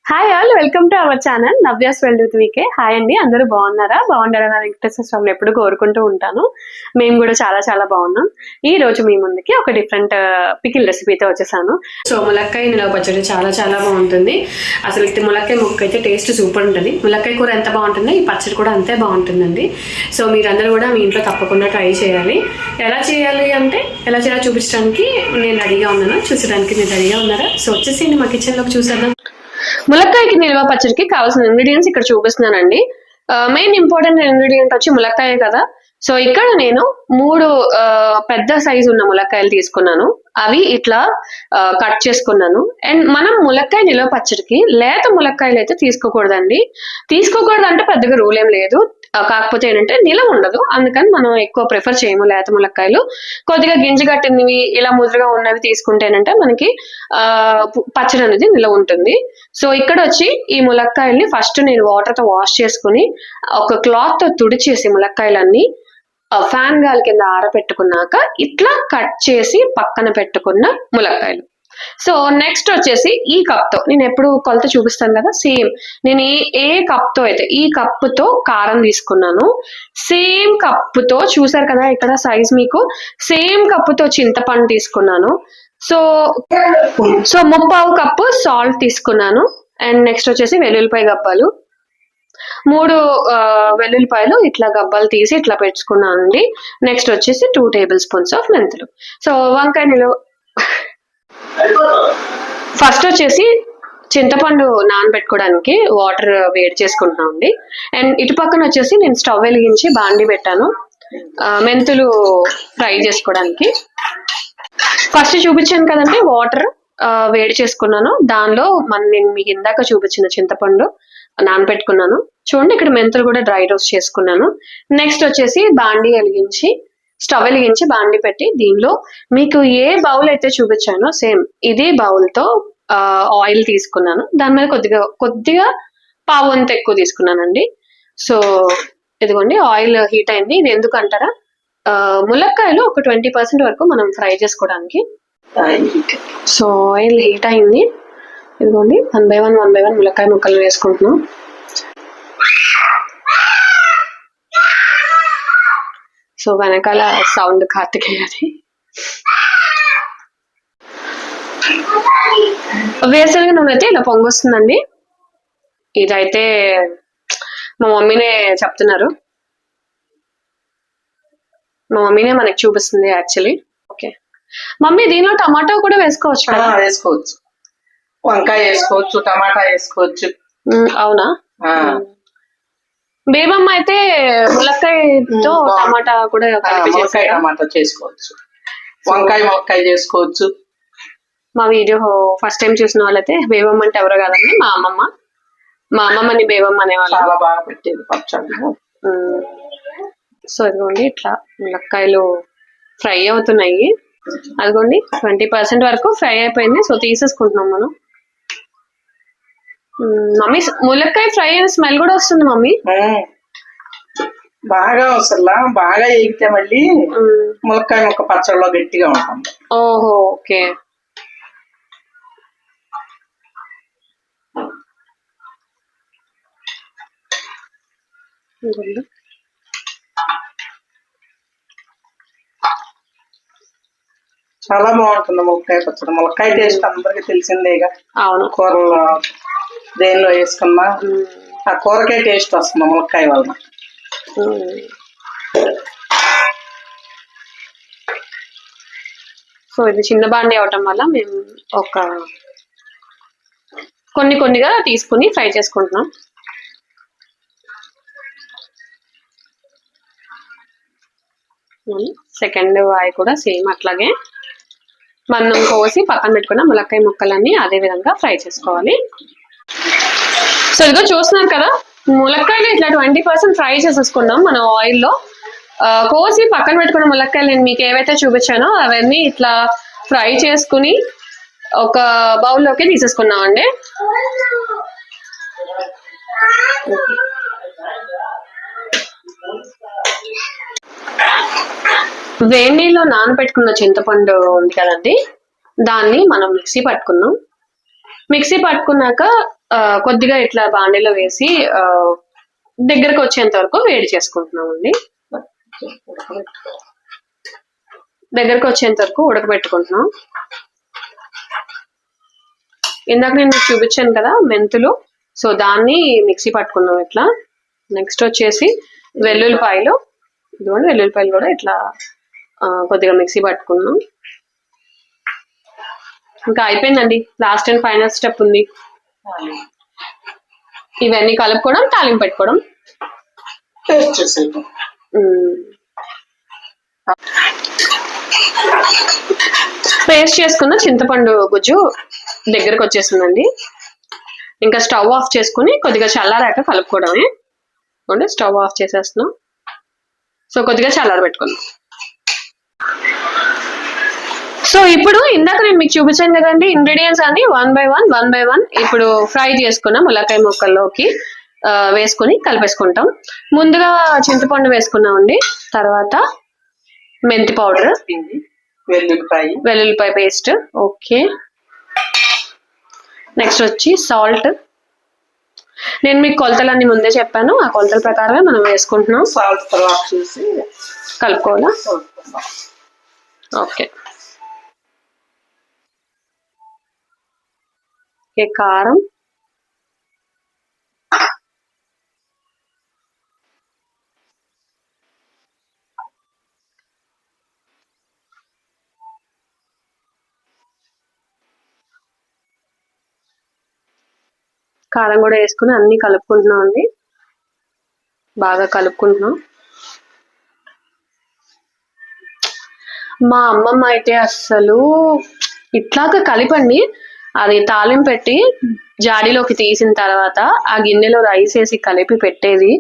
Hi all, welcome to our channel Navya's world with VK. Hi అండి, అందరూ బాగున్నారా? బాగుండాలని వెంకటేశ్వర స్వామిని ఎప్పుడు కోరుకుంటూ ఉంటాను. మేము కూడా చాలా చాలా బాగున్నాం. ఈ రోజు మీ ముందుకి ఒక డిఫరెంట్ పికిల్ రెసిపీతో వచ్చేసాను. సో ములక్కాయ నిలవ పచ్చడి చాలా చాలా బాగుంటుంది. అసలు ములక్కాయ ముక్క అయితే టేస్ట్ సూపర్ ఉంటుంది. ములక్కాయ కూర ఎంత బాగుంటుందో ఈ పచ్చడి కూడా అంతే బాగుంటుందండి. సో మీరందరూ కూడా మీ ఇంట్లో తప్పకుండా ట్రై చేయాలి. ఎలా చేయాలి అంటే ఎలా చేయాలో చూపించడానికి నేను రెడీగా ఉన్నాను. చూసడానికి మీరు రెడీగా ఉన్నారా? సో వచ్చేసి మా కిచెన్లోకి చూసేద్దాం. ములక్కాయకి నిల్వ పచ్చడికి కావాల్సిన ఇంగ్రీడియంట్స్ ఇక్కడ చూపిస్తున్నానండి. మెయిన్ ఇంపార్టెంట్ ఇంగ్రీడియంట్ వచ్చి ములక్కాయ కదా. సో ఇక్కడ నేను 3 పెద్ద సైజు ఉన్న ములక్కాయలు తీసుకున్నాను. అవి ఇట్లా కట్ చేసుకున్నాను. అండ్ మనం ములక్కాయ నిల్వ పచ్చడికి లేత ములక్కాయలు అయితే తీసుకోకూడదండి. తీసుకోకూడదు అంటే పెద్దగా రూల్ ఏం లేదు. కాకపోతే ఏంటంటే నిలవ ఉండదు, అందుకని మనం ఎక్కువ ప్రిఫర్ చేయము లేత ములక్కాయలు. కొద్దిగా గింజ కట్టినవి ఇలా ముద్రగా ఉన్నవి తీసుకుంటేనంటే మనకి పచ్చడి అనేది నిలవ ఉంటుంది. సో ఇక్కడ వచ్చి ఈ ములక్కాయల్ని ఫస్ట్ నేను వాటర్తో వాష్ చేసుకుని ఒక క్లాత్ తో తుడిచేసి ములక్కాయలన్నీ ఫ్యాన్ గాలి కింద ఆరబెట్టుకున్నాక ఇట్లా కట్ చేసి పక్కన పెట్టుకున్న ములక్కాయలు. సో నెక్స్ట్ వచ్చేసి ఈ కప్ తో నేను ఎప్పుడు కొలత చూపిస్తాను కదా, సేమ్ నేను ఏ కప్ తో అయితే ఈ కప్పుతో కారం తీసుకున్నాను. సేమ్ కప్పుతో చూసారు కదా ఇక్కడ సైజ్ మీకు, సేమ్ కప్పుతో చింతపండు తీసుకున్నాను. సో 3/4 కప్పు సాల్ట్ తీసుకున్నాను. అండ్ నెక్స్ట్ వచ్చేసి వెల్లుల్లిపాయ గబ్బాలు 3 వెల్లుల్లిపాయలు ఇట్లా గబ్బాలు తీసి ఇట్లా పెట్టుకున్నాను అండి. నెక్స్ట్ వచ్చేసి 2 టేబుల్ స్పూన్స్ ఆఫ్ మెంతులు. సో వంకాయ నిలువ ఫస్ట్ వచ్చేసి చింతపండు నానబెట్టుకోవడానికి వాటర్ వేడి చేసుకుంటున్నాం అండి. అండ్ ఇటు పక్కన వచ్చేసి నేను స్టవ్ వెలిగించి బాండి పెట్టాను మెంతులు ఫ్రై చేసుకోవడానికి. ఫస్ట్ చూపించాను కదండి, వాటర్ వేడి చేసుకున్నాను. దానిలో నేను మీకు ఇందాక చూపించిన చింతపండు నానబెట్టుకున్నాను. చూడండి ఇక్కడ మెంతులు కూడా డ్రై రోస్ట్ చేసుకున్నాను. నెక్స్ట్ వచ్చేసి బాండి వెలిగించి స్టవ్ వెలిగించి బాండి పెట్టి దీనిలో మీకు ఏ బౌల్ అయితే చూపించానో సేమ్ ఇదే బౌల్ తో ఆయిల్ తీసుకున్నాను. దాని మీద కొద్దిగా పావు వంతు ఎక్కువ తీసుకున్నానండి. సో ఇదిగోండి ఆయిల్ హీట్ అయింది. ఇది ఎందుకు అంటారా, ములక్కాయలు ఒక 20% వరకు మనం ఫ్రై చేసుకోవడానికి. సో ఆయిల్ హీట్ అయింది. ఇదిగోండి 1 by 1 ములక్కాయ ముక్కలు వేసుకుంటున్నాం. సో వెనకాల సౌండ్ కార్తికేయది. వేసవిగా నూనె అయితే ఇలా పొంగొస్తుందండి. ఇదైతే మా మమ్మీనే చెప్తున్నారు, మా మమ్మీనే మనకి చూపిస్తుంది యాక్చువల్లీ. ఓకే మమ్మీ, దీనిలో టమాటో కూడా వేసుకోవచ్చు కదా? వేసుకోవచ్చు, వంకాయ వేసుకోవచ్చు, టమాటా వేసుకోవచ్చు. అవునా? బేబమ్మ అయితే ములక్కాయతో టమాటా కూడా టమాటా చేసుకోవచ్చు, వంకాయ చేసుకోవచ్చు. మా వీడియో ఫస్ట్ టైం చూసిన వాళ్ళైతే బేబమ్మ అంటే ఎవరో కాదండి, మా అమ్మమ్మని బేబమ్మ అనేవాళ్ళు. చాలా బాగా పెట్టేది పచ్చడి. సో ఇదిగోండి ఇట్లా ములక్కాయలు ఫ్రై అవుతున్నాయి. అదిగోండి 20% వరకు ఫ్రై అయిపోయింది. సో తీసేసుకుంటున్నాం మనం. మమ్మీ ములక్కాయ ఫ్రై అయిన స్మెల్ కూడా వస్తుంది మమ్మీ. బాగా అవసరంలా, బాగా ఎగితే మళ్ళీ ములక్కాయ ముక్క పచ్చడిలో గట్టిగా ఉంటుంది. ఓహో ఓకే. చాలా బాగుంటుంది ములక్కాయ పచ్చడి. ములక్కాయ టేస్ట్ అందరికి తెలిసిందేగా. అవును, కూరలో దేనిలో వేసుకున్నా ఆ కూరకే టేస్ట్ వస్తుంది ములక్కాయ వలన. సో ఇది చిన్న బాండి అవటం వల్ల మేము ఒక కొన్నిగా తీసుకుని ఫ్రై చేసుకుంటున్నాం. సెకండ్ వాయి కూడా సేమ్ అట్లాగే మనం కోసి పక్కన పెట్టుకున్న ములక్కాయ ముక్కలన్నీ అదే విధంగా ఫ్రై చేసుకోవాలి. సో ఇదిగో చూస్తున్నారు కదా, ములక్కాయలు ఇట్లా 20% ఫ్రై చేసేసుకున్నాం మనం ఆయిల్లో. కోసి పక్కన పెట్టుకున్న ములక్కాయలు నేను మీకు ఏవైతే చూపించానో అవన్నీ ఇట్లా ఫ్రై చేసుకుని ఒక బౌల్లోకి తీసేసుకున్నామండి. వేడి నీళ్ళు నానబెట్టుకున్న చింతపండు ఉంది కదండి, దాన్ని మనం మిక్సీ పట్టుకున్నాం. మిక్సీ పట్టుకున్నాక కొద్దిగా ఇట్లా బాండీలో వేసి దగ్గరకు వచ్చేంత వరకు వేడి చేసుకుంటున్నామండి. దగ్గరకు వచ్చేంత వరకు ఉడకబెట్టుకుంటున్నాం. ఇందాక నేను మీకు చూపించాను కదా మెంతులు, సో దాన్ని మిక్సీ పట్టుకున్నాం ఇట్లా. నెక్స్ట్ వచ్చేసి వెల్లుల్లిపాయలు, ఇదిగోండి వెల్లుల్లిపాయలు కూడా ఇట్లా కొద్దిగా మిక్సీ పట్టుకున్నాం. ఇంకా అయిపోయిందండి, లాస్ట్ అండ్ ఫైనల్ స్టెప్ ఉంది. ఇవన్నీ కలుపుకోవడం, తాలింపు పెట్టుకోవడం. పేస్ట్ చేసుకున్న చింతపండు గుజ్జు దగ్గరకు వచ్చేసిందండి. ఇంకా స్టవ్ ఆఫ్ చేసుకుని కొద్దిగా చల్లారాక కలుపుకోవడమే. అంటే స్టవ్ ఆఫ్ చేసేస్తున్నాం. సో కొద్దిగా చల్లారబెట్టుకుందాం. సో ఇప్పుడు ఇందాక నేను మీకు చూపించాను కదండి ఇంగ్రీడియంట్స్ అన్ని వన్ బై వన్ ఇప్పుడు ఫ్రై చేసుకున్న ములక్కాయ ముక్కల్లోకి వేసుకొని కలిపేసుకుంటాం. ముందుగా చింతపండు వేసుకున్నామండి, తర్వాత మెంతి పౌడర్, వెల్లుల్లిపాయ పేస్ట్, ఓకే. నెక్స్ట్ వచ్చి సాల్ట్. నేను మీకు కొలతలన్నీ ముందే చెప్పాను, ఆ కొలతల ప్రకారమే మనం వేసుకుంటున్నాం. సాల్ట్ తర్వాత చూసి కలుపుకోవాలా? ఓకే. కారం, కారం కూడా వేసుకుని అన్ని కలుపుకుంటున్నాం అండి, బాగా కలుపుకుంటున్నాం. మా అమ్మమ్మ అయితే అస్సలు ఇట్లాగా కలిపండి, అది తాలింపు పెట్టి జాడీలోకి తీసిన తర్వాత ఆ గిన్నెలో రైస్ వేసి కలిపి పెట్టేది.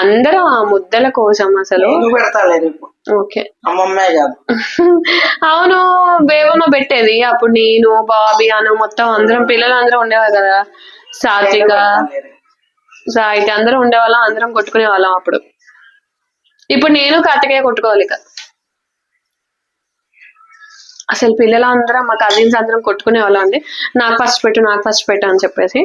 అందరూ ఆ ముద్దల కోసం అసలు. ఓకే. అవును, బేవమ్మ పెట్టేది అప్పుడు. నేను, బాబీ అను మొత్తం అందరం పిల్లలు అందరూ ఉండేవారు కదా, సాత్విక, సాయికి అందరూ ఉండేవాళ్ళం, అందరం కొట్టుకునే వాళ్ళం అప్పుడు. ఇప్పుడు నేను కార్తికేయ కొట్టుకోవాలి ఇక. అసలు పిల్లలందరం, మా కజిన్స్ అందరం కొట్టుకునే వాళ్ళం అండి, నాకు ఫస్ట్ పెట్టు అని చెప్పేసి.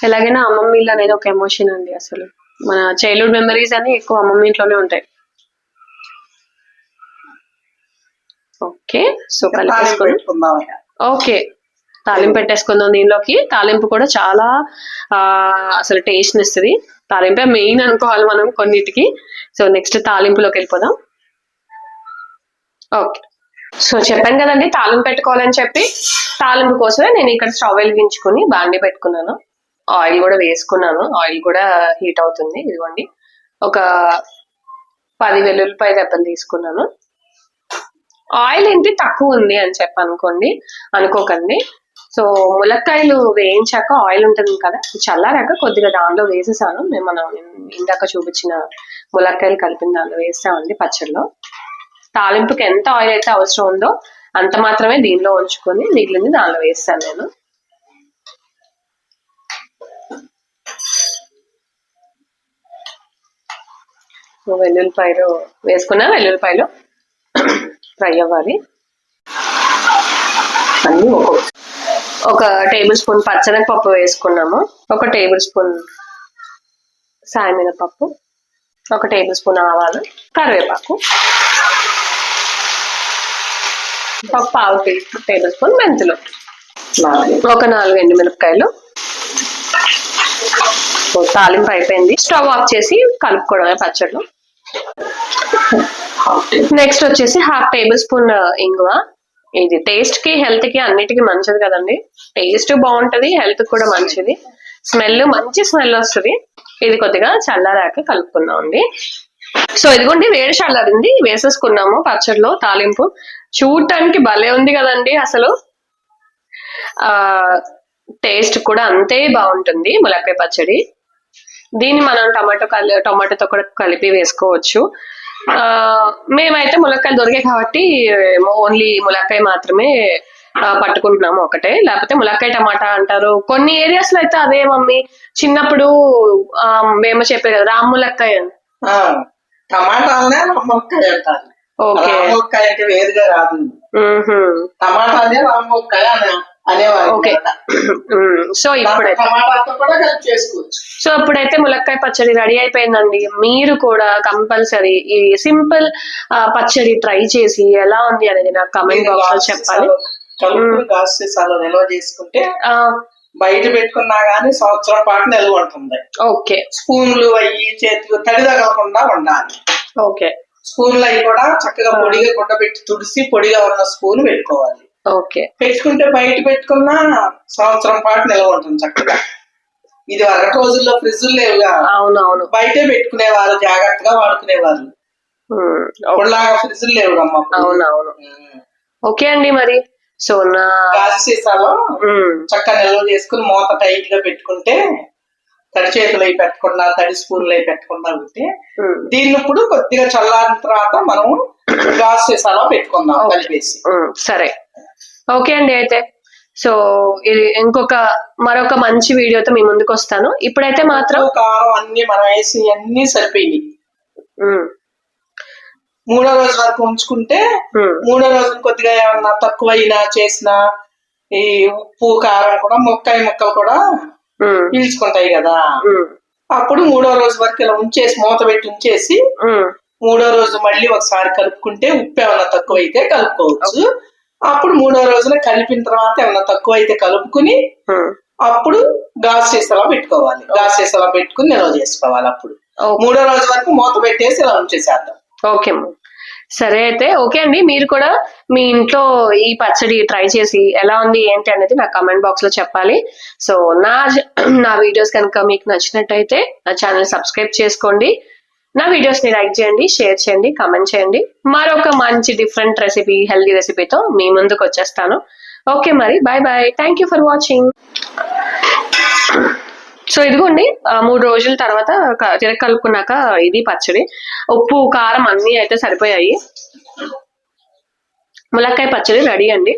ఎలాగైనా అమ్మమ్మ ఇల్లు అనేది ఒక ఎమోషన్ అండి. అసలు మన చైల్డ్హుడ్ మెమరీస్ అని ఎక్కువ అమ్మమ్మ ఇంట్లోనే ఉంటాయి. ఓకే, సో కలిపేసుకుందాం. ఓకే, తాలింపు పెట్టేసుకుందాం. దీనిలోకి తాలింపు కూడా చాలా అసలు టేస్ట్ ఇస్తుంది. తాలింపే మెయిన్ అనుకోవాలి మనం కొన్నిటికి. సో నెక్స్ట్ తాలింపులోకి వెళ్ళిపోదాం. ఓకే, సో చెప్పాను కదండి తాలింపు పెట్టుకోవాలని చెప్పి. తాలింపు కోసమే నేను ఇక్కడ స్టవ్ వెలిగించుకుని బాండీ పెట్టుకున్నాను, ఆయిల్ కూడా వేసుకున్నాను. ఆయిల్ కూడా హీట్ అవుతుంది. ఇదిగోండి, ఒక 10 వెల్లుల్లిపాయ దెబ్బలు తీసుకున్నాను. ఆయిల్ ఏంటి తక్కువ ఉంది అని చెప్పి అనుకోకండి. సో ములక్కాయలు వేయించాక ఆయిల్ ఉంటుంది కదా, చల్లారాక కొద్దిగా దానిలో వేసేసాను. మనం ఇందాక చూపించిన ములక్కాయలు కలిపిన దానిలో వేస్తామండి పచ్చడిలో. తాలింపుకి ఎంత ఆయిల్ అయితే అవసరం ఉందో అంత మాత్రమే దీనిలో ఉంచుకొని మిగిలింది దానిలో వేస్తాను నేను. వెల్లుల్లిపాయలు వేసుకున్నా, వెల్లుల్లిపాయలు ఫ్రై అవ్వాలి. అన్నీ ఒక టేబుల్ స్పూన్ పచ్చనగపప్పు వేసుకున్నాము, ఒక టేబుల్ స్పూన్ సాయమినపప్పు, ఒక టేబుల్ స్పూన్ ఆవాలు, కరివేపాకు, ఒక పావు టేబుల్ స్పూన్ మెంతులు, ఒక 4 ఎండుమిరపకాయలు. తాలింపు అయిపోయింది. స్టవ్ ఆఫ్ చేసి కలుపుకోవడమే పచ్చళ్ళు. నెక్స్ట్ వచ్చేసి 1/2 టేబుల్ స్పూన్ ఇంగువ. ఇది టేస్ట్ కి, హెల్త్ కి, అన్నిటికీ మంచిది కదండి. టేస్ట్ బాగుంటది, హెల్త్ కూడా మంచిది, మంచి స్మెల్ వస్తుంది. ఇది కొద్దిగా చల్లారాక కలుపుకుందాం అండి. సో ఇదిగోండి, వేడి చల్లారింది, వేసేసుకున్నాము పచ్చడిలో. తాలింపు చూడటానికి భలే ఉంది కదండి. అసలు టేస్ట్ కూడా అంతే బాగుంటుంది ములక్కాయ పచ్చడి. దీన్ని మనం టమాటోతో కూడా కలిపి వేసుకోవచ్చు. మేమైతే ములక్కాయలు దొరికాయి కాబట్టి ఓన్లీ ములక్కాయ మాత్రమే పట్టుకుంటున్నాము ఒకటే. లేకపోతే ములక్కాయ టమాటా అంటారు కొన్ని ఏరియాస్ లో అయితే. అదే మమ్మీ చిన్నప్పుడు మేము చెప్పేది కదా, రామ్ ములక్కాయ. టమాటాలనే రామ్మొక్కాయ అంటారు. ఓకే. రామ్మొక్కాయ అంటే వేరుగా రాదు, టమాటానే రామ్మొక్కాయ అనేవారు. ఓకే. సో ఇప్పుడైతే టమాటాతో కూడా కలిపి చేసుకోవచ్చు. సో ఇప్పుడైతే ములక్కాయ పచ్చడి రెడీ అయిపోయిందండి. మీరు కూడా కంపల్సరీ ఈ సింపుల్ పచ్చడి ట్రై చేసి ఎలా ఉంది అనేది నాకు కమెంట్ బాక్స్ లో చెప్పాలి. కలుపుకుని గాజు సీసాలో నిల్వ చేసుకుంటే బయట పెట్టుకున్నా గానీ సంవత్సరం పాటు నిల్వ ఉంటుంది. ఓకే. స్పూన్లు అయ్యి చేతులు తడి తగలకుండా ఉండాలి. ఓకే. స్పూన్లు అవి కూడా చక్కగా పొడిగా గుడ్డబెట్టి తుడిసి పొడిగా ఉన్న స్పూన్ పెట్టుకోవాలి. ఓకే. పెట్టుకుంటే బయట పెట్టుకున్నా సంవత్సరం పాటు నిల్వ ఉంటుంది చక్కగా. ఇది వరకు రోజుల్లో ఫ్రిడ్జ్ లేవుగా, అవునవును, బయటే పెట్టుకునేవారు, జాగ్రత్తగా వాడుకునేవారు. ఇప్పుడులాగా ఫ్రిడ్జ్ లేవుగమ్మా. అవునవును. ఓకే అండి, మరి సో నా గాజు సీసాలో చక్కగా నిల్వ చేసుకుని మూత టైట్ గా పెట్టుకుంటే తడి చేతులు అయి పెట్టకుండా తడి స్పూన్లు అయి పెట్టకుండా ఉంటే దీన్ని ఇప్పుడు కొద్దిగా చల్లారిన తర్వాత మనం గాజు సీసాలో పెట్టుకుందాం కలిపేసి. సరే, ఓకే అండి. అయితే సో ఇది మరొక మంచి వీడియోతో మీ ముందుకు వస్తాను. ఇప్పుడైతే మాత్రం కారం అన్ని మనం వేసి అన్ని సరిపోయి మూడో రోజు వరకు ఉంచుకుంటే మూడో రోజు కొద్దిగా ఏమన్నా తక్కువైనా చేసినా ఈ ఉప్పు కారం కూడా ముక్కలు కూడా పీల్చుకుంటాయి కదా. అప్పుడు మూడో రోజు వరకు ఇలా ఉంచేసి మూత పెట్టి ఉంచేసి మూడో రోజు మళ్ళీ ఒకసారి కలుపుకుంటే ఉప్పు ఏమన్నా తక్కువ అయితే కలుపుకోవచ్చు. అప్పుడు మూడో రోజున కలిపిన తర్వాత ఏమన్నా తక్కువ అయితే కలుపుకుని అప్పుడు గాజు సీసాలో పెట్టుకోవాలి. గాజు సీసాలో పెట్టుకుని నిల్వ చేసుకోవాలి. అప్పుడు మూడో రోజు వరకు మూత పెట్టేసి ఇలా ఉంచేసేద్దాం. ఓకే, సరే. అయితే ఓకే అండి, మీరు కూడా మీ ఇంట్లో ఈ పచ్చడి ట్రై చేసి ఎలా ఉంది ఏంటి అనేది నాకు కమెంట్ బాక్స్ లో చెప్పాలి. సో నా వీడియోస్ కనుక మీకు నచ్చినట్టయితే నా ఛానల్ సబ్స్క్రైబ్ చేసుకోండి. నా వీడియోస్ ని లైక్ చేయండి, షేర్ చేయండి, కమెంట్ చేయండి. మరొక మంచి డిఫరెంట్ రెసిపీ, హెల్దీ రెసిపీతో మీ ముందుకు వచ్చేస్తాను. ఓకే, మరి bye bye. Thank you for watching. So ఇదిగోండి, 3 రోజుల తర్వాత తిరగ కలుపుకున్నాక ఇది పచ్చడి. ఉప్పు కారం అన్ని అయితే సరిపోయాయి. ములక్కాయ పచ్చడి రెడీ అండి.